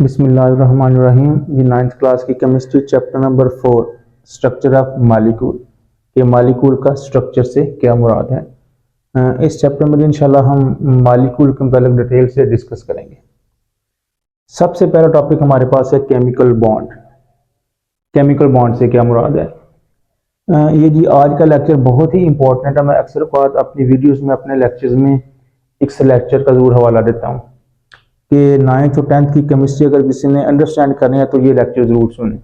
बिस्मिल्लाहिर्रहमानिर्रहीम। ये 9th class की chemistry chapter number 4 structure of molecule के मालिक्यूल का स्ट्रक्चर से क्या मुराद है। इस चैप्टर में इंशाल्लाह हम मालिक्यूल के मतलब डिटेल से डिस्कस करेंगे। सबसे पहला टॉपिक हमारे पास है केमिकल बॉन्ड। केमिकल बॉन्ड से क्या मुराद है। ये जी आज का लेक्चर बहुत ही इंपॉर्टेंट है। मैं अक्सर बात अपनी वीडियोज़ में अपने लेक्चर्स में एक लेक्चर का ज़रूर हवाला देता हूँ कि 9th और 10th की केमिस्ट्री अगर किसी ने अंडरस्टैंड करनी है तो ये लेक्चर ज़रूर सुने,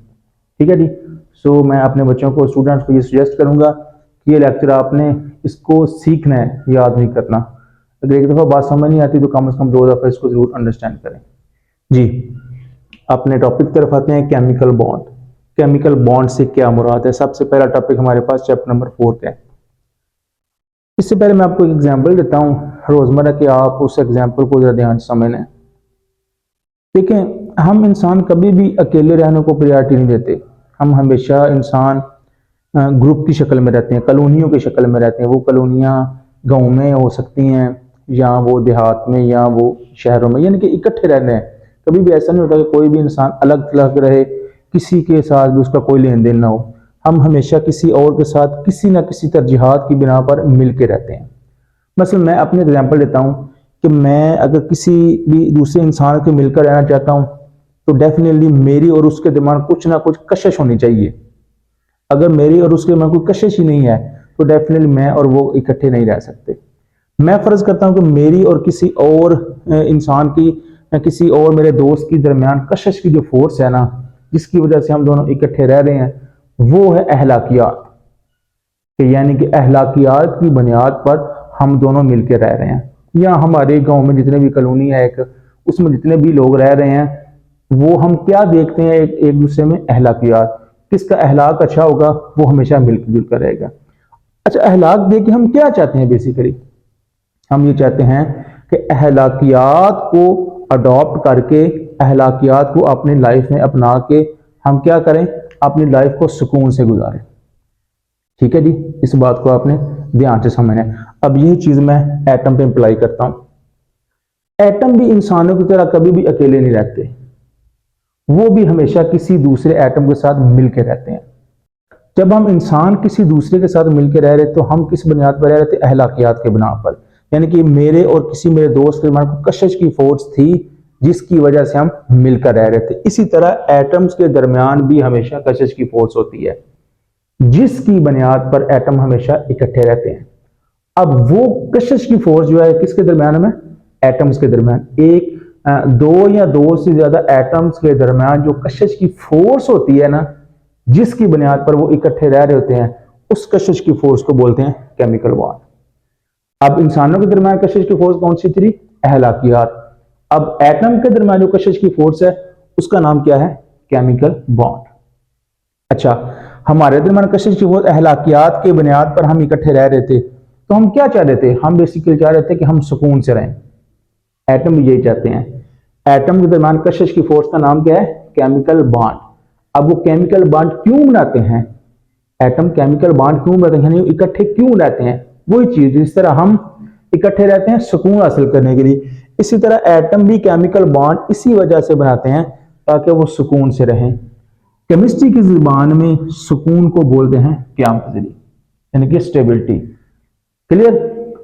ठीक है जी। सो मैं अपने बच्चों को, स्टूडेंट्स को ये सजेस्ट करूँगा कि ये लेक्चर आपने इसको सीखना है, याद नहीं करना। अगर एक दफ़ा बात समझ नहीं आती तो कम से कम 2 दफ़ा इसको ज़रूर अंडरस्टैंड करें जी। अपने टॉपिक तरफ आते हैं, केमिकल बॉन्ड। केमिकल बॉन्ड से क्या मुराद है। सबसे पहला टॉपिक हमारे पास चैप्टर नंबर 4 का है। इससे पहले मैं आपको एक एग्जाम्पल देता हूँ रोज़मर्रा के, आप उस एग्जाम्पल को ज़रा ध्यान से समझना है। देखें, हम इंसान कभी भी अकेले रहने को प्रायोरिटी नहीं देते। हम हमेशा इंसान ग्रुप की शक्ल में रहते हैं, कॉलोनियों की शक्ल में रहते हैं। वो कॉलोनियाँ गाँव में हो सकती हैं या वो देहात में या वो शहरों में, यानी कि इकट्ठे रहने हैं। कभी भी ऐसा नहीं होता कि कोई भी इंसान अलग थलग रहे, किसी के साथ भी उसका कोई लेन देन ना हो। हम हमेशा किसी और के साथ किसी न किसी तरजीहात की बिना पर मिल के रहते हैं। मसलन मैं अपने एग्जाम्पल देता हूँ कि मैं अगर किसी भी दूसरे इंसान के मिलकर रहना चाहता हूं तो डेफिनेटली मेरी और उसके दिमाग कुछ ना कुछ कशिश होनी चाहिए। अगर मेरी और उसके दिमाग कोई कशिश ही नहीं है तो डेफिनेटली मैं और वो इकट्ठे नहीं रह सकते। मैं फर्ज करता हूं कि मेरी और किसी और इंसान की, किसी और मेरे दोस्त की दरमियान कशिश की जो फोर्स है ना, जिसकी वजह से हम दोनों इकट्ठे रह रहे हैं, वो है अहलाकियात। यानी कि अहलाकियात की बुनियाद पर हम दोनों मिलकर रह रहे हैं। या हमारे गांव में जितने भी कॉलोनी है, एक उसमें जितने भी लोग रह रहे हैं, वो हम क्या देखते हैं एक दूसरे में अहलाकियात। किसका अहलाक अच्छा होगा वो हमेशा मिलकर जुलकर रहेगा। अच्छा, अहलाक देख के हम क्या चाहते हैं। बेसिकली हम ये चाहते हैं कि अहलाकियात को अडॉप्ट करके, अहलाकियात को अपनी लाइफ में अपना के हम क्या करें, अपनी लाइफ को सुकून से गुजारें। ठीक है जी, इस बात को आपने ध्यान से समझना है। अब यही चीज मैं एटम पे अप्लाई करता हूं। एटम भी इंसानों की तरह कभी भी अकेले नहीं रहते, वो भी हमेशा किसी दूसरे एटम के साथ मिलकर रहते हैं। जब हम इंसान किसी दूसरे के साथ मिलकर रह रहे तो हम किस बुनियाद पर रह रहे थे, अहलाकियात के बिना पर। यानी कि मेरे और किसी मेरे दोस्त के दिमाग को कशिश की फोर्स थी जिसकी वजह से हम मिलकर रह रहे थे। इसी तरह एटम्स के दरमियान भी हमेशा कशिश की फोर्स होती है जिसकी बुनियाद पर एटम हमेशा इकट्ठे रहते हैं। अब वो कशिश की फोर्स जो है किसके दरमियान में, एटम्स के दरमियान। एक दो या दो से ज्यादा एटम्स के दरमियान जो कशिश की फोर्स होती है ना, जिसकी बुनियाद पर वो इकट्ठे रह रहे होते हैं, उस कशिश की फोर्स को बोलते हैं केमिकल बॉन्ड। अब इंसानों के दरमियान कशिश की फोर्स कौन सी थी, अहलाकियात। अब एटम के दरमियान जो कशिश की फोर्स है उसका नाम क्या है, केमिकल बॉन्ड। अच्छा, हमारे दरमियान कशिश की फोर्स अहलाकियात के बुनियाद पर हम इकट्ठे रह रहे थे तो हम क्या चाह रहे थे, हम बेसिकली चाह रहे थे कि हम सुकून से रहें। एटम भी यही चाहते हैं। एटम के दरमियान कशिश की फोर्स का नाम क्या है, केमिकल बॉन्ड। अब वो केमिकल बॉन्ड क्यों बनाते हैं, एटम केमिकल बॉन्ड क्यों बनाते हैं, यानी इकट्ठे क्यों रहते हैं। वही चीज जिस तरह हम इकट्ठे रहते हैं सुकून हासिल करने के लिए, इसी तरह एटम भी केमिकल बॉन्ड इसी वजह से बनाते हैं ताकि वो सुकून से रहें। केमिस्ट्री की जुबान में सुकून को बोलते हैं क़याम पज़ीरी, यानी कि स्टेबिलिटी। क्लियर।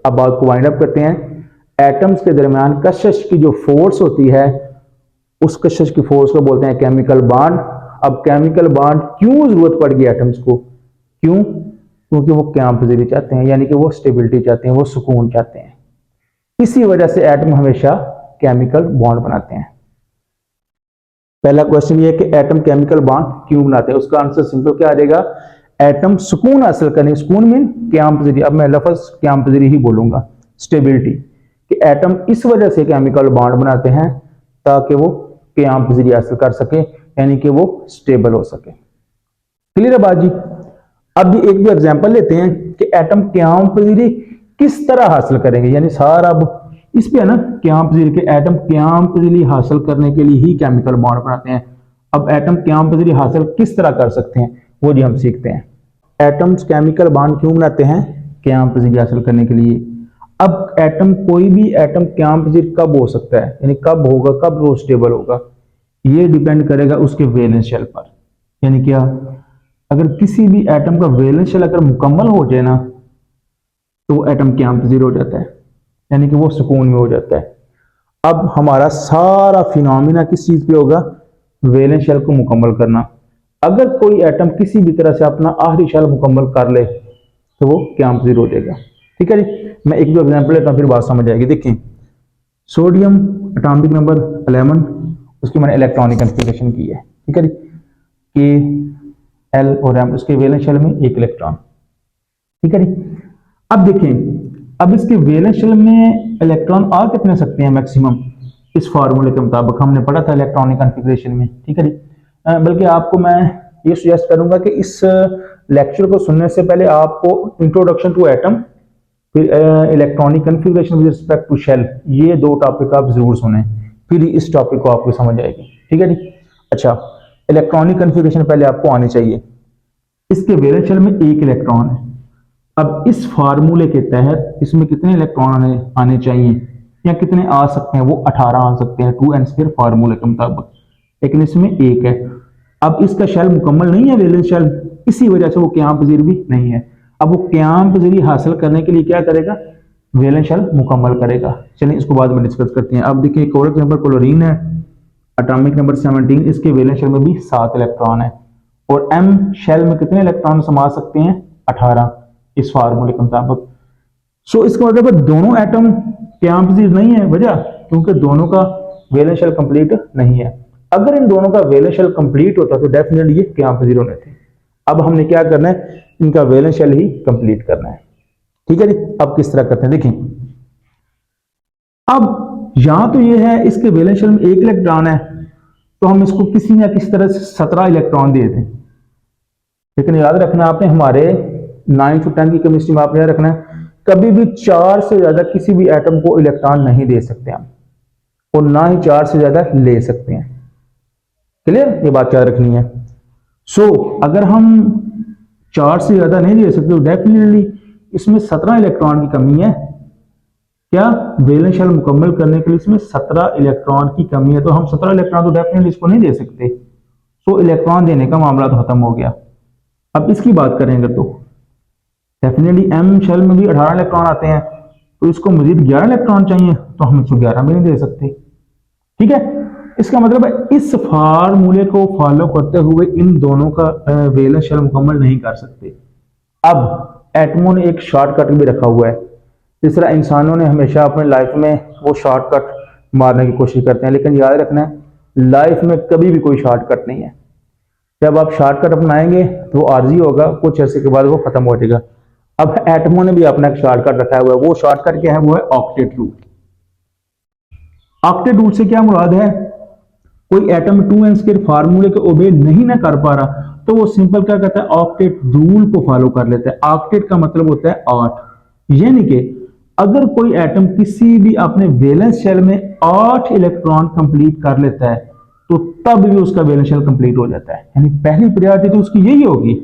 अब बात को वाइंड अप करते हैं। एटम्स के दरमियान कशिश की जो फोर्स होती है उस कशिश की फोर्स को बोलते हैं केमिकल बॉन्ड। अब केमिकल बॉन्ड क्यों जरूरत पड़ गई एटम्स को, क्यों, क्योंकि वो क़याम पज़ीरी चाहते हैं, यानी कि वो स्टेबिलिटी चाहते हैं, वो सुकून चाहते हैं। इसी वजह से एटम हमेशा केमिकल बॉन्ड बनाते हैं। पहला क्वेश्चन ये है कि एटम केमिकल बॉन्ड क्यों बनाते हैं, उसका आंसर सिंपल क्या आ जाएगा, एटम सुकून हासिल करने, सुकून मीन क़याम पज़ीरी। अब मैं लफ्ज क़याम पज़ीरी ही बोलूंगा, स्टेबिलिटी, कि एटम इस वजह से केमिकल बॉन्ड बनाते हैं ताकि वो क़याम पज़ीरी हासिल कर सके, यानी कि वो स्टेबल हो सके। क्लियर है बात जी। अब एक भी एग्जांपल लेते हैं कि एटम क़याम पज़ीरी किस तरह हासिल करेंगे, यानी सारा अब इस पे है ना क़याम पज़ीरी के, एटम क़याम पज़ीरी हासिल करने के लिए ही केमिकल बॉन्ड बनाते हैं। अब एटम क़याम पज़ीरी हासिल किस तरह कर सकते हैं वो जी हम सीखते हैं। एटम्स केमिकल बॉन्ड क्यों बनाते हैं, क़याम पज़ीरी हासिल करने के लिए। अब एटम, कोई भी एटम क़याम पज़ीर कब हो सकता है, यानी कब होगा, कब वो स्टेबल होगा, ये डिपेंड करेगा उसके वैलेंस शेल पर। यानी क्या, अगर किसी भी एटम का वैलेंस शेल अगर मुकम्मल हो जाए ना, तो वो एटम क्याम पजीर हो जाता है, यानी कि वो सुकून में हो जाता है। अब हमारा सारा फिनोमिना किस चीज पे होगा, वैलेंस शेल को मुकम्मल करना। अगर कोई एटम किसी भी तरह से अपना आखिरी शेल मुकम्मल कर ले तो वो क्याम पजीर हो जाएगा। ठीक है जी, मैं एक दो एग्जाम्पल लेता हूँ फिर बात समझ आएगी। देखिए, सोडियम एटॉमिक नंबर 11, उसकी मैंने इलेक्ट्रॉनिक कॉन्फ़िगरेशन की है। ठीक है जी, के एल और एम, उसके वैलेंस शेल में एक इलेक्ट्रॉन। ठीक है जी, अब देखें, अब इसके वैलेंस शेल में इलेक्ट्रॉन आ कितने सकते हैं मैक्सिमम, इस फार्मूले के मुताबिक हमने पढ़ा था इलेक्ट्रॉनिक कॉन्फ़िगरेशन में। ठीक है जी, बल्कि आपको मैं ये सजेस्ट करूंगा कि इस लेक्चर को सुनने से पहले आपको इंट्रोडक्शन टू एटम, फिर electronic configuration with respect to shell, ये दो टॉपिक आप जरूर सुने, फिर इस टॉपिक को आपको समझ आएगी। ठीक है जी, अच्छा, इलेक्ट्रॉनिक कॉन्फ़िगरेशन पहले आपको आनी चाहिए। इसके वैलेंस शेल में एक इलेक्ट्रॉन है। अब इस फार्मूले के तहत इसमें कितने इलेक्ट्रॉन आने चाहिए या कितने आ सकते हैं, वो 18 आ सकते हैं 2n² फार्मूले के मुताबिक, लेकिन इसमें एक है। अब इसका शेल मुकम्मल नहीं है वैलेंस शेल, इसी वजह से वो क्याम पजीर भी नहीं है। अब वो क्याम पजीरी हासिल करने के लिए क्या करेगा, वैलेंस शेल मुकम्मल करेगा। चलिए इसको बाद में डिस्कस करते हैं। अब देखिए, एक और एग्जांपल क्लोरीन है, एटॉमिक नंबर 17, इसके वैलेंस शेल में भी 7 इलेक्ट्रॉन है और m शेल में कितने इलेक्ट्रॉन समा सकते हैं, 18, इस फार्मूले के मुताबिक। सो इसका मतलब दोनों एटम क्याम पजीर नहीं है, वजह क्योंकि दोनों का वैलेंस शेल कंप्लीट नहीं है। अगर इन दोनों का वैलेंस शेल कंप्लीट होता तो डेफिनेटली ये क्याम पजीर होने थे। अब हमने क्या करना है, इनका वैलेंस शेल ही कंप्लीट करना है। ठीक है जी, अब किस तरह करते हैं देखिए। अब यहां तो ये है, इसके वैलेंस शेल में एक इलेक्ट्रॉन है, तो हम इसको किसी ना किसी तरह से 17 इलेक्ट्रॉन दे दें। लेकिन याद रखना आपने, हमारे 9th to 10th की केमिस्ट्री में आपने याद रखना है, कभी भी 4 से ज्यादा किसी भी एटम को इलेक्ट्रॉन नहीं दे सकते हम, और ना ही 4 से ज्यादा ले सकते हैं। क्लियर, ये बात याद रखनी है। सो अगर हम 4 से ज्यादा नहीं दे सकते तो डेफिनेटली इसमें 17 इलेक्ट्रॉन की कमी है। क्या, वैलेंस शेल मुकम्मल करने के लिए इसमें 17 इलेक्ट्रॉन की कमी है, तो हम 17 इलेक्ट्रॉन तो डेफिनेटली इसको नहीं दे सकते। सो इलेक्ट्रॉन देने का मामला तो खत्म हो गया। अब इसकी बात करेंगे तो डेफिनेटली एम शेल में भी 18 इलेक्ट्रॉन आते हैं, तो इसको मजीद 11 इलेक्ट्रॉन चाहिए, तो हम इसको 11 भी नहीं दे सकते। ठीक है, इसका मतलब है इस फार्मूले को फॉलो करते हुए इन दोनों का वैलेंस शेल मुकम्मल नहीं कर सकते। अब एटमों ने एक शॉर्टकट भी रखा हुआ है, जिस तरह इंसानों ने हमेशा अपने लाइफ में वो शॉर्टकट मारने की कोशिश करते हैं, लेकिन याद रखना है लाइफ में कभी भी कोई शॉर्टकट नहीं है। जब आप शॉर्टकट अपनाएंगे तो वो आर्जी होगा, कुछ अर्से के बाद वो खत्म हो जाएगा। अब एटमों ने भी अपना एक शॉर्टकट रखा हुआ है, वो शॉर्टकट क्या है, वो है ऑक्टेट रूल। ऑक्टेट रूल से क्या मुराद है, कोई एटम 2n² फार्मूले को ओबे नहीं ना कर पा रहा तो वो सिंपल क्या कहता है, ऑक्टेट रूल को फॉलो कर लेता है। ऑक्टेट का मतलब होता है 8, यानी कि अगर कोई एटम किसी भी अपने वैलेंस शेल में 8 इलेक्ट्रॉन कंप्लीट कर लेता है तो तब भी उसका वैलेंस शेल कंप्लीट हो जाता है। यानी पहली प्रायोरिटी तो उसकी यही होगी,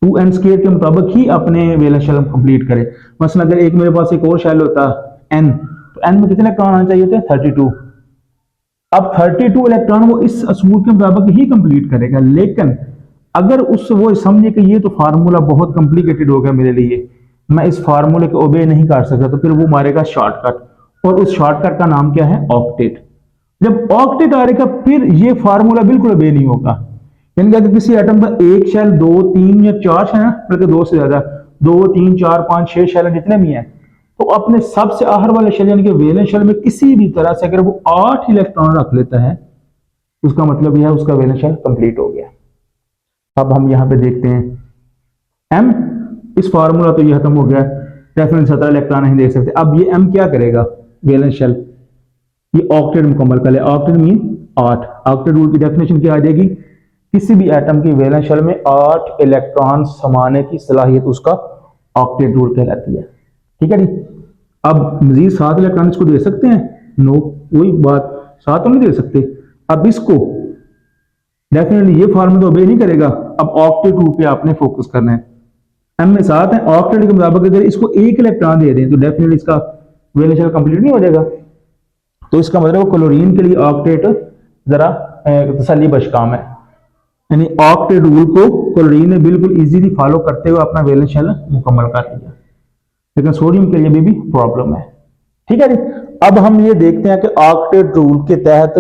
2n² के मुताबिक ही अपने वैलेंस शेल कंप्लीट करे। मसलन अगर एक मेरे पास एक और शेल होता n, तो n में कितने इलेक्ट्रॉन आने चाहिए थे, 32। अब 32 इलेक्ट्रॉन वो इस असूल के मुताबिक ही कंप्लीट करेगा, लेकिन अगर उस वो समझे कि ये तो फार्मूला बहुत कॉम्प्लिकेटेड हो गया मेरे लिए, मैं इस फार्मूले को ओबे नहीं कर सकता, तो फिर वो मारेगा शॉर्टकट, और उस शॉर्टकट का नाम क्या है, ऑक्टेट। जब ऑक्टेट आएगा फिर ये फार्मूला बिल्कुल ओबे नहीं होगा। यानी कि अगर किसी एटम का एक शेल, 2, 3 या 4 शेल है, बल्कि 2 से ज्यादा, 2, 3, 4, 5, 6 शेल जितने भी हैं, तो अपने सबसे आखिर वाले शेल यानी कि वैलेंस शेल में किसी भी तरह से अगर वो 8 इलेक्ट्रॉन रख लेता है, उसका मतलब यह है उसका वैलेंस शेल कंप्लीट हो गया। अब हम यहां पे देखते हैं एम, इस फार्मूला तो ये खत्म हो गया, डेफिनेटली 17 इलेक्ट्रॉन नहीं दे सकते। अब ये एम क्या करेगा, वैलेंस शेल ये ऑक्टेट मुकम्मल कर ले। Octet mean 8। ऑक्टेट रूल की डेफिनेशन क्या आ जाएगी, किसी भी एटम की वैलेंस शेल में 8 इलेक्ट्रॉन समाने की सलाहियत उसका ऑक्टेट रूल कहलाती है। ठीक है जी, अब मजीद 7 इलेक्ट्रॉन इसको दे सकते हैं, नो, वही बात, 7 तो नहीं दे सकते। अब इसको डेफिनेटली ये फार्मूला ओबे नहीं करेगा। अब ऑक्टेट रूल पे आपने फोकस करना है। एम में 7 है, ऑक्टेट के मुताबिक अगर इसको 1 इलेक्ट्रॉन दे दें तो डेफिनेटली इसका वैलेंस शेल कंप्लीट नहीं हो जाएगा। तो इसका मतलब क्लोरीन के लिए ऑक्टेट जरा तसल्ली बख्श काम है। यानी ऑक्टेट रूल को क्लोरीन ने बिल्कुल इजीली फॉलो करते हुए अपना वैलेंस शेल मुकम्मल कर लिया, लेकिन सोडियम के लिए भी प्रॉब्लम है। ठीक है जी। अब हम ये देखते हैं कि ऑक्टेट रूल के तहत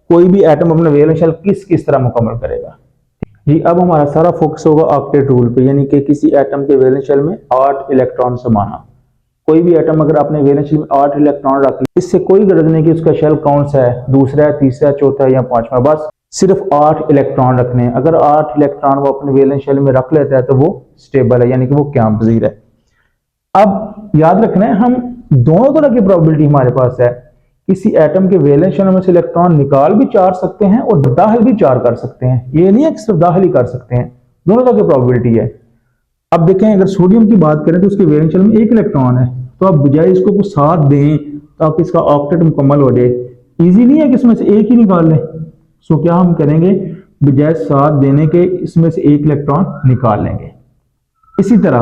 कोई भी एटम अपना वैलेंस शेल किस किस तरह मुकम्मल करेगा जी। अब हमारा सारा फोकस होगा ऑक्टेट रूल पे, यानी कि किसी एटम के वैलेंस शेल में 8 इलेक्ट्रॉन समाना। कोई भी एटम अगर अपने वैलेंस शेल में 8 इलेक्ट्रॉन रख ले, इससे कोई गरज नहीं कि उसका शेल कौन सा है, दूसरा है, तीसरा, चौथा या पांचवा, बस सिर्फ 8 इलेक्ट्रॉन रखने हैं। अगर 8 इलेक्ट्रॉन वो अपने वैलेंस शेल में रख लेता है तो वो स्टेबल है, यानी कि वो क्याम पजीर है। अब याद रखना है, हम दोनों तरह की प्रोबेबिलिटी हमारे पास है। किसी एटम के वैलेंस शेल में से इलेक्ट्रॉन निकाल भी चार सकते हैं और दाखिल भी चार कर सकते हैं। ये नहीं है कि सिर्फ दाखिल ही कर सकते हैं, दोनों तरह की प्रोबेबिलिटी है। अब देखें, अगर सोडियम की बात करें तो उसके वैलेंस शेल में 1 इलेक्ट्रॉन है, तो आप बजाय इसको कुछ साथ दें ताकि इसका ऑक्टेट मुकम्मल हो जाए, इजी नहीं है कि इसमें से एक ही निकाल लें। सो क्या हम करेंगे, बजाय साथ देने के इसमें से 1 इलेक्ट्रॉन निकाल लेंगे। इसी तरह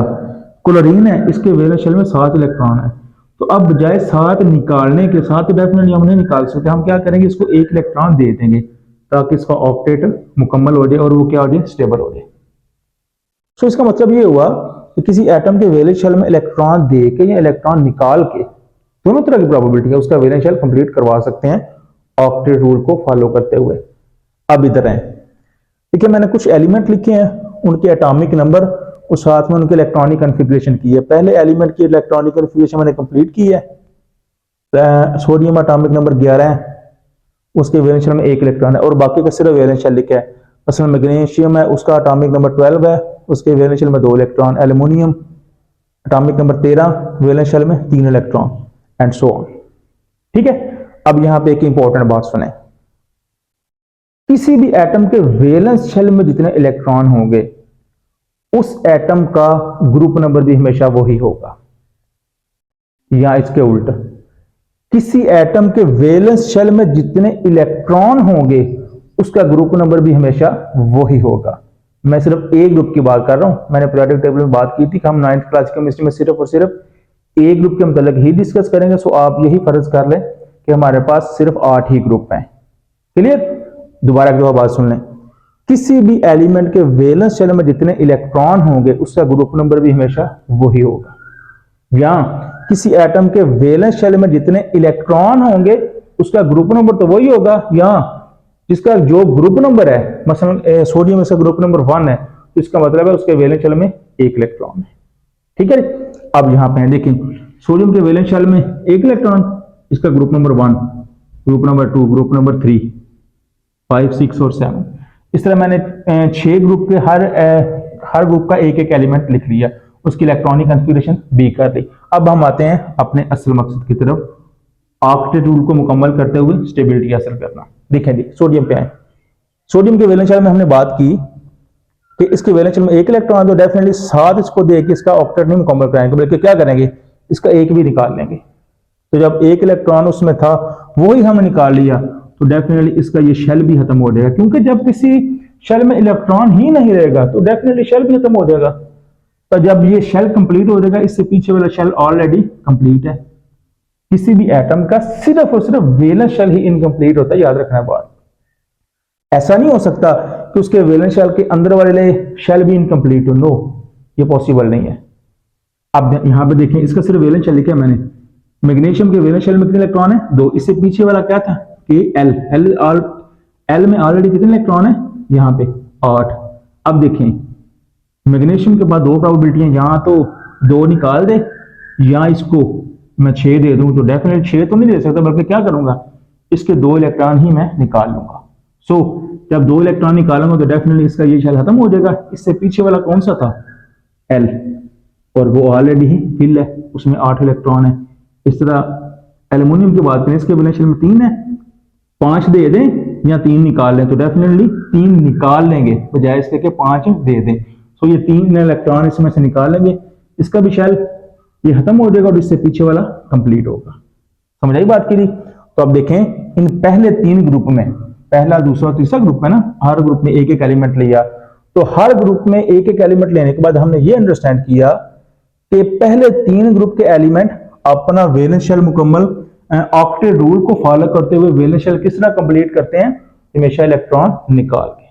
क्लोरीन है, इसके वैलेंस शेल में 7 इलेक्ट्रॉन है, तो अब बजाय 7 निकालने के, साथ डेफिनेटली हम नहीं निकाल सकते, हम क्या करेंगे, इसको 1 इलेक्ट्रॉन दे देंगे ताकि इसका ऑक्टेट मुकम्मल हो जाए और वो क्या हो जाए, स्टेबल हो जाए। सो इसका मतलब ये हुआ कि किसी एटम के वैलेंस शेल में इलेक्ट्रॉन दे के या इलेक्ट्रॉन निकाल के, दोनों तरह की प्रोबेबिलिटी है, उसका वैलेंस शेल कंप्लीट करवा सकते हैं ऑक्टेट रूल को फॉलो करते हुए। अब इधर है, देखिए मैंने कुछ एलिमेंट लिखे हैं, उनके एटॉमिक नंबर और साथ में उनके इलेक्ट्रॉनिक कॉन्फ़िगरेशन की है। पहले एलिमेंट की इलेक्ट्रॉनिक कॉन्फ़िगरेशन मैंने कंप्लीट की है। सोडियम एटॉमिक नंबर 11 है, उसके वैलेंस शेल में 1 इलेक्ट्रॉन है और बाकी का सिर्फ वैलेंस शेल लिखा है। मसलन मैग्नीशियम है, उसका एटॉमिक नंबर 12 है, उसके वैलेंस शेल में 2 electron. Aluminium atomic number 13, valence shell में 3 इलेक्ट्रॉन, एंड सो ऑन। ठीक है। अब यहां पे एक इंपॉर्टेंट बात सुने, किसी भी एटम के वैलेंस शेल में जितने इलेक्ट्रॉन होंगे उस एटम का ग्रुप नंबर भी हमेशा वही होगा, या इसके उल्टा, किसी एटम के वैलेंस शेल में जितने इलेक्ट्रॉन होंगे उसका ग्रुप नंबर भी हमेशा वही होगा। मैं सिर्फ एक ग्रुप की बात कर रहा हूं। मैंने पीरियोडिक टेबल में बात की थी कि हम 9th क्लास केमिस्ट्री में सिर्फ और सिर्फ एक ग्रुप के मतलब ही डिस्कस करेंगे। सो आप यही फर्ज कर लें कि हमारे पास सिर्फ 8 ही ग्रुप हैं। क्लियर? दोबारा एक दफा बात सुन लें, किसी भी एलिमेंट के वैलेंस शेल में जितने इलेक्ट्रॉन होंगे उसका ग्रुप नंबर भी हमेशा वही होगा, या किसी एटम के वैलेंस शेल में जितने इलेक्ट्रॉन होंगे उसका ग्रुप नंबर तो वही होगा, या जिसका जो ग्रुप नंबर है, मसलन सोडियम इसका ग्रुप नंबर 1 है, तो इसका मतलब है उसके वैलेंस शेल में 1 इलेक्ट्रॉन है। ठीक है। अब यहां पे देखें, सोडियम के वैलेंस शेल में 1 इलेक्ट्रॉन, इसका group number 1, group number 2, group number 3, 5, 6 और 7। इस तरह मैंने 6 ग्रुप के हर ग्रुप का एक एक एलिमेंट लिख लिया, उसकी इलेक्ट्रॉनिक कॉन्फ़िगरेशन भी कर ली। अब हम आते हैं अपने असल मकसद की तरफ, ऑक्टेट रूल को मुकम्मल करते हुए स्टेबिलिटी हासिल करना। देखें जी, सोडियम पे आए। सोडियम के वैलेंस शेल में हमने बात की कि इसके वैलेंस शेल में 1 इलेक्ट्रॉन, तो डेफिनेटली 7 इसको देके इसका ऑक्टेट नहीं मुकम्मल कराएंगे, बल्कि क्या करेंगे, इसका एक भी निकाल लेंगे। तो जब 1 इलेक्ट्रॉन उसमें था वही हमने निकाल लिया, तो डेफिनेटली इसका ये शेल भी खत्म हो जाएगा, क्योंकि जब किसी शेल में इलेक्ट्रॉन ही नहीं रहेगा तो डेफिनेटली शेल भी खत्म हो जाएगा। तो जब ये शेल कंप्लीट हो जाएगा, इससे पीछे वाला शेल ऑलरेडी कंप्लीट है। किसी भी एटम का सिर्फ और सिर्फ वैलेंस शेल ही इनकम्प्लीट होता है, याद रखना बात। ऐसा नहीं हो सकता कि उसके वैलेंस शेल के अंदर वाले शेल भी इनकम्प्लीट हो, नो, ये पॉसिबल नहीं है। अब यहां पे देखें, इसका सिर्फ वैलेंस शेल लिखा है मैंने। मैग्नीशियम के वैलेंस शेल में कितने इलेक्ट्रॉन है, 2। इससे पीछे वाला क्या था कि एल में ऑलरेडी कितने इलेक्ट्रॉन है, यहां पे 8। अब देखें, मैग्नीशियम के बाद 2 प्रोबेबिलिटी, यहां तो 2 निकाल दे, या इसको मैं 6 दे दूं, तो डेफिनेटली 6 तो नहीं दे सकता, बल्कि क्या करूंगा, इसके 2 इलेक्ट्रॉन ही मैं निकाल लूंगा। सो जब 2 इलेक्ट्रॉन निकालूंगा तो डेफिनेटली इसका ये शेल खत्म हो जाएगा। इससे पीछे वाला कौन सा था, एल, और वो ऑलरेडी ही फिल है, उसमें 8 इलेक्ट्रॉन है। इस तरह एल्युमिनियम की बात करें, इसके वैलेंस शेल में 3 है, 5 दे दें या 3 निकाल लें, तो डेफिनेटली 3 निकाल लेंगे, बजाय इसके कि 5 दे दें। सो ये 3 इलेक्ट्रॉन इसमें से निकाल लेंगे, इसका भी शेल ये खत्म हो जाएगा और इससे पीछे वाला कंप्लीट होगा। समझ आई बात की थी? तो अब देखें, इन पहले 3 ग्रुप में, पहला, दूसरा, तीसरा ग्रुप है ना, हर ग्रुप में एक एक एलिमेंट लिया, तो हर ग्रुप में एक एक एलिमेंट लेने के बाद हमने ये अंडरस्टैंड किया कि पहले 3 ग्रुप के एलिमेंट अपना वैलेंस शेल मुकम्मल ऑक्टेट रूल को फॉलो करते हुए वैलेंस शेल किस तरह कंप्लीट करते हैं, हमेशा इलेक्ट्रॉन निकाल के।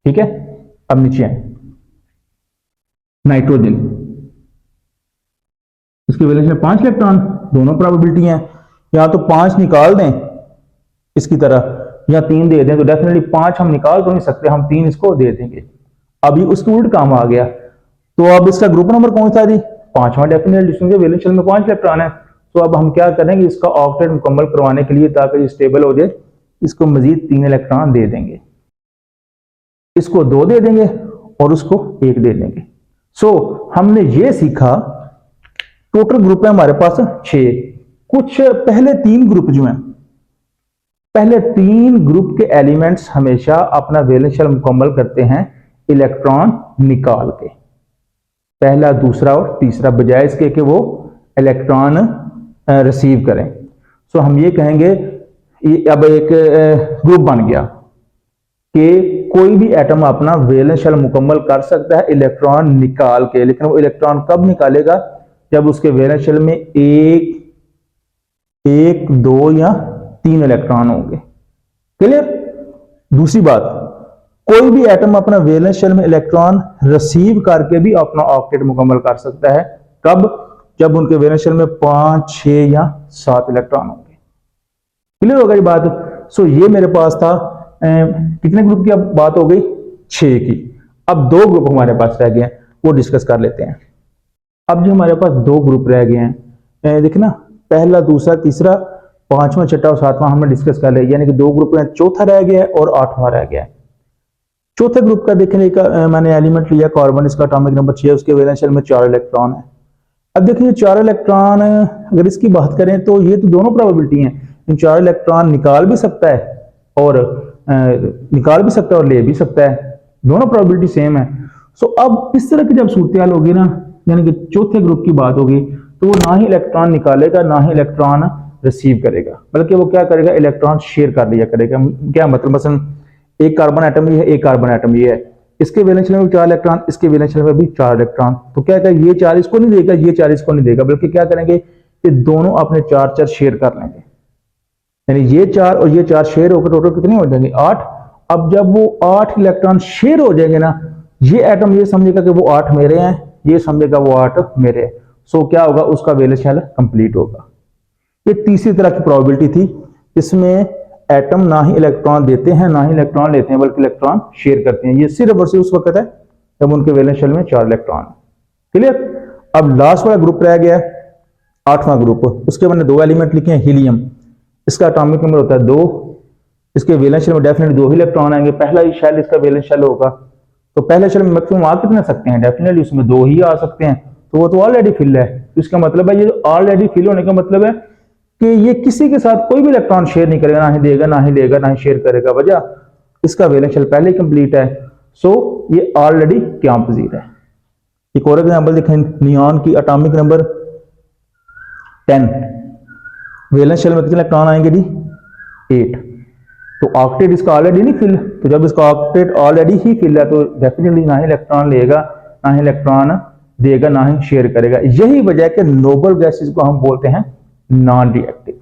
ठीक है, अब नीचे आए, नाइट्रोजन, इसकी वैलेंस में 5 इलेक्ट्रॉन, दोनों प्रोबेबिलिटी हैं, या तो 5 निकाल दें इसकी तरह या 3 दे दें, तो डेफिनेटली 5 हम निकाल तो नहीं सकते, हम 3 इसको दे देंगे। अभी उसके उल्ट काम आ गया, तो अब इसका ग्रुप नंबर कौन सा जी, 5वां डेफिनेटली, क्योंकि वैलेंस शेल में 5 इलेक्ट्रॉन है। तो अब हम क्या करेंगे, इसका ऑक्टेट मुकम्मल करवाने के लिए, ताकि ये स्टेबल हो जाए, इसको मजीद 3 इलेक्ट्रॉन दे देंगे, इसको 2 दे देंगे और उसको 1 दे देंगे। सो हमने ये सीखा, टोटल ग्रुप है हमारे पास 6। कुछ पहले 3 ग्रुप जो हैं, पहले 3 ग्रुप के एलिमेंट्स हमेशा अपना वैलेंस शेल मुकम्मल करते हैं इलेक्ट्रॉन निकाल के, पहला, दूसरा और तीसरा, बजाय इसके कि वो इलेक्ट्रॉन रिसीव करें। सो हम ये कहेंगे, अब एक ग्रुप बन गया कि कोई भी एटम अपना वैलेंस शेल मुकम्मल कर सकता है इलेक्ट्रॉन निकाल के, लेकिन वो इलेक्ट्रॉन कब निकालेगा, जब उसके वैलेंस शेल में 1, 2 या 3 इलेक्ट्रॉन होंगे। क्लियर। दूसरी बात, कोई भी एटम अपना वैलेंस शेल में इलेक्ट्रॉन रिसीव करके भी अपना ऑक्टेट मुकम्मल कर सकता है, कब, जब उनके वैलेंस शेल में 5, 6 या 7 इलेक्ट्रॉन होंगे। क्लियर होगा ये बात। सो ये मेरे पास था, कितने ग्रुप की अब बात हो गई, 6 की। अब 2 ग्रुप हमारे पास रह गए हैं, वो डिस्कस कर लेते हैं। अब जो हमारे पास 2 ग्रुप रह गए हैं, देखना, पहला, दूसरा, तीसरा, 5वां, 6वां और 7वां हमने डिस्कस कर लिया, यानी कि 2 ग्रुप में 4था रह गया है और 8वां रह गया है। चौथे ग्रुप का देखने का मैंने एलिमेंट लिया कार्बन, इसका एटॉमिक नंबर 6, उसके वैलेंस शेल में 4 इलेक्ट्रॉन है। अब देखिए 4 इलेक्ट्रॉन, अगर इसकी बात करें तो ये तो दोनों प्रोबेबिलिटी हैं, इन 4 इलेक्ट्रॉन निकाल भी सकता है और ले भी सकता है, दोनों प्रोबेबिलिटी सेम है। सो अब इस तरह की जब सूरत हाल होगी ना, यानी कि चौथे ग्रुप की बात होगी, तो वो ना ही इलेक्ट्रॉन निकालेगा ना ही इलेक्ट्रॉन रिसीव करेगा, बल्कि वो क्या करेगा, इलेक्ट्रॉन शेयर कर लिया करेगा। क्या मतलब, मसलन एक कार्बन एटम ये है, एक कार्बन एटम ये है, इसके वैलेंस शेल में 4 इलेक्ट्रॉन, इसके वैलेंस शेल में भी 4 इलेक्ट्रॉन, तो क्या करेगा, ये 4 इसको नहीं देगा, ये 4 इसको नहीं देगा, बल्कि क्या करेंगे कि दोनों अपने 4 शेयर कर लेंगे, यानी ये 4 और ये 4 शेयर होकर टोटल कितनी हो जाएंगे, 8। अब जब वो 8 इलेक्ट्रॉन शेयर हो जाएंगे ना, ये एटम ये समझेगा कि वो 8 मेरे हैं, ये समझेगा वो 8 मेरे हैं। सो क्या होगा, उसका वैलेंस शेल कंप्लीट होगा। ये तीसरी तरह की प्रोबेबिलिटी थी, इसमें एटम ना ही इलेक्ट्रॉन देते हैं ना ही इलेक्ट्रॉन लेते हैं, बल्कि इलेक्ट्रॉन शेयर करते हैं। ये सिर्फ और सिर्फ उस वक्त है जब उनके वैलेंस शेल में 4 इलेक्ट्रॉन। क्लियर। अब लास्ट वाला ग्रुप रह गया, 8वां ग्रुप, उसके मैंने 2 एलिमेंट लिखे हैं, हीलियम, इसका एटॉमिक नंबर होता है 2, इसके वैलेंस शेल में डेफिनेटली 2 ही इलेक्ट्रॉन आएंगे, पहला ही शेल इसका वैलेंस शेल होगा, तो पहले शेल में मैक्सिमम आ कितने सकते हैं, डेफिनेटली उसमें 2 ही आ सकते हैं, तो वो तो ऑलरेडी फिल है। तो इसका मतलब है, ये ऑलरेडी फिल होने का मतलब है कि ये किसी के साथ कोई भी इलेक्ट्रॉन शेयर नहीं करेगा, ना ही देगा ना ही लेगा ना ही शेयर करेगा, वजह इसका वैलेंस शेल पहले ही कंप्लीट है। सो ये ऑलरेडी क्या पॉजिट है। एक और एग्जांपल देखें, नियॉन की एटॉमिक नंबर 10, वैलेंस शेल में कितने इलेक्ट्रॉन आएंगे जी, 8, तो ऑक्टेट इसका ऑलरेडी नहीं फिल, तो जब इसका ऑक्टेट ऑलरेडी ही फिल है तो डेफिनेटली ना ही इलेक्ट्रॉन लेगा ना ही इलेक्ट्रॉन देगा ना ही शेयर करेगा। यही वजह है कि नोबल गैसेस को हम बोलते हैं नॉन रिएक्टिव,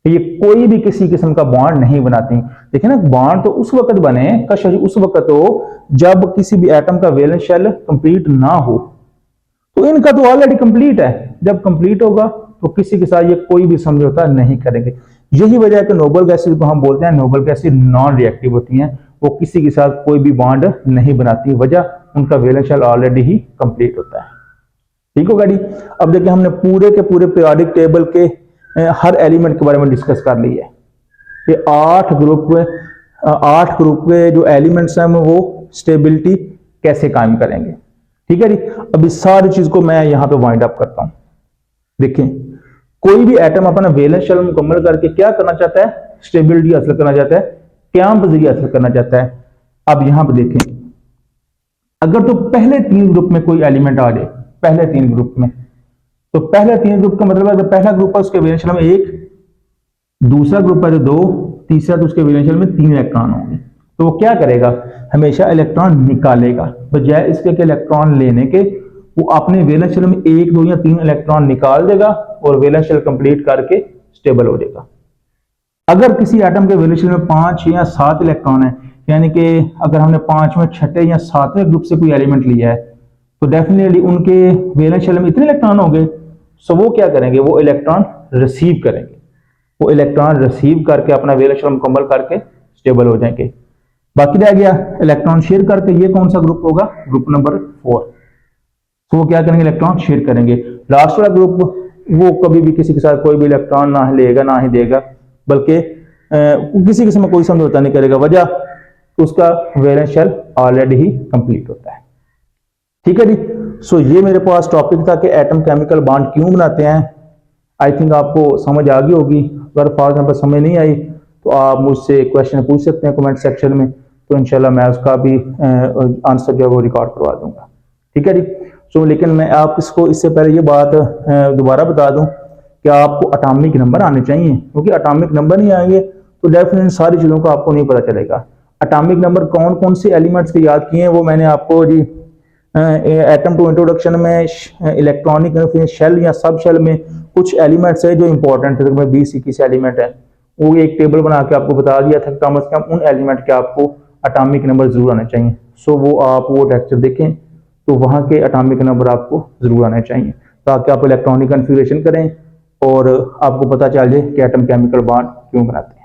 ये कोई भी किसी किस्म का बॉन्ड नहीं बनाती। देखिए ना, बॉन्ड तो उस वक्त बने, कश उस वक्त हो जब किसी भी एटम का वैलेंस शेल कंप्लीट ना हो, तो इनका तो ऑलरेडी कंप्लीट है, जब कंप्लीट होगा तो किसी के साथ ये कोई भी समझौता नहीं करेंगे। यही वजह है कि नोबल गैसेस को हम बोलते हैं नोबल गैसेस नॉन रिएक्टिव होती हैं, वो किसी के साथ कोई भी बॉन्ड नहीं बनाती, वजह उनका वैलेंस शेल ऑलरेडी ही कंप्लीट होता है। ठीक होगा जी। अब देखिए, हमने पूरे के पूरे पीरियोडिक टेबल के हर एलिमेंट के बारे में डिस्कस कर ली है कि 8 ग्रुप के जो एलिमेंट्स हैं वो स्टेबिलिटी कैसे कायम करेंगे। ठीक है जी। अब इस सारी चीज को मैं यहां पे वाइंड अप करता हूं। देखिए, कोई भी एटम अपना वैलेंस शेल मुकम्मल करके क्या करना चाहता है, स्टेबिलिटी हासिल करना चाहता है, क्या पॉजिशन हासिल करना चाहता है। अब यहां पर देखें, अगर तो पहले 3 ग्रुप में कोई एलिमेंट आ जाए, पहले 3 ग्रुप में, तो पहले 3 ग्रुप का मतलब है कि पहला ग्रुप है उसके वैलेंस शेल में 1, दूसरा ग्रुप है जो 2, तीसरा तो उसके वैलेंस शेल में 3 इलेक्ट्रॉन होंगे, तो वो क्या करेगा, हमेशा इलेक्ट्रॉन निकालेगा, बजाय इसके कि इलेक्ट्रॉन लेने के वो अपने वैलेंस शेल में 1, 2 या 3 इलेक्ट्रॉन निकाल देगा और वैलेंस शेल कंप्लीट करके स्टेबल हो जाएगा। अगर किसी एटम के वैलेंस शेल में 5 या 7 इलेक्ट्रॉन है, यानी कि अगर हमने 5वें, 6ठे या 7वें ग्रुप से कोई एलिमेंट लिया है, तो डेफिनेटली उनके वैलेंस शेल में इतने इलेक्ट्रॉन होंगे। सो वो क्या करेंगे, वो इलेक्ट्रॉन रिसीव करेंगे, वो इलेक्ट्रॉन रिसीव करके अपना वैलेंस शेल मुकम्मल करके स्टेबल हो जाएंगे। बाकी रह गया इलेक्ट्रॉन शेयर करके, ये कौन सा ग्रुप होगा, ग्रुप नंबर 4। तो वो क्या करेंगे, इलेक्ट्रॉन शेयर करेंगे। लास्ट वाला ग्रुप वो कभी भी किसी के साथ कोई भी इलेक्ट्रॉन ना लेगा ना ही देगा, बल्कि किसी किस्म में कोई समझौता नहीं करेगा। वजह उसका वैलेंस शेल ऑलरेडी ही कंप्लीट होता है। ठीक है जी। सो ये मेरे पास टॉपिक था कि एटम केमिकल बॉन्ड क्यों बनाते हैं। आई थिंक आपको समझ आ गई होगी। अगर फॉर एग्जाम्पल समझ नहीं आई तो आप मुझसे क्वेश्चन पूछ सकते हैं कमेंट सेक्शन में, तो इंशाल्लाह मैं उसका भी आंसर जो है वो रिकॉर्ड करवा दूंगा। ठीक है जी। सो लेकिन मैं आप इसको इससे पहले ये बात दोबारा बता दूं कि आपको एटॉमिक नंबर आने चाहिए, क्योंकि एटॉमिक नंबर नहीं आएंगे तो डेफिनेटली सारी चीज़ों का आपको नहीं पता चलेगा। एटॉमिक नंबर कौन कौन से एलिमेंट्स के याद किए हैं वो मैंने आपको जी एटम टू इंट्रोडक्शन में इलेक्ट्रॉनिक शेल या सब शेल में कुछ एलिमेंट्स है जो इंपॉर्टेंट है, तो 20-21 एलिमेंट है, वो एक टेबल बना के आपको बता दिया था कम से कम उन एलिमेंट के आपको एटॉमिक नंबर जरूर आने चाहिए। सो वो आप वो लेक्चर देखें तो वहाँ के एटॉमिक नंबर आपको जरूर आने चाहिए, ताकि आप इलेक्ट्रॉनिक कन्फिगरेशन करें और आपको पता चल जाए कि एटम केमिकल बॉन्ड क्यों बनाते हैं।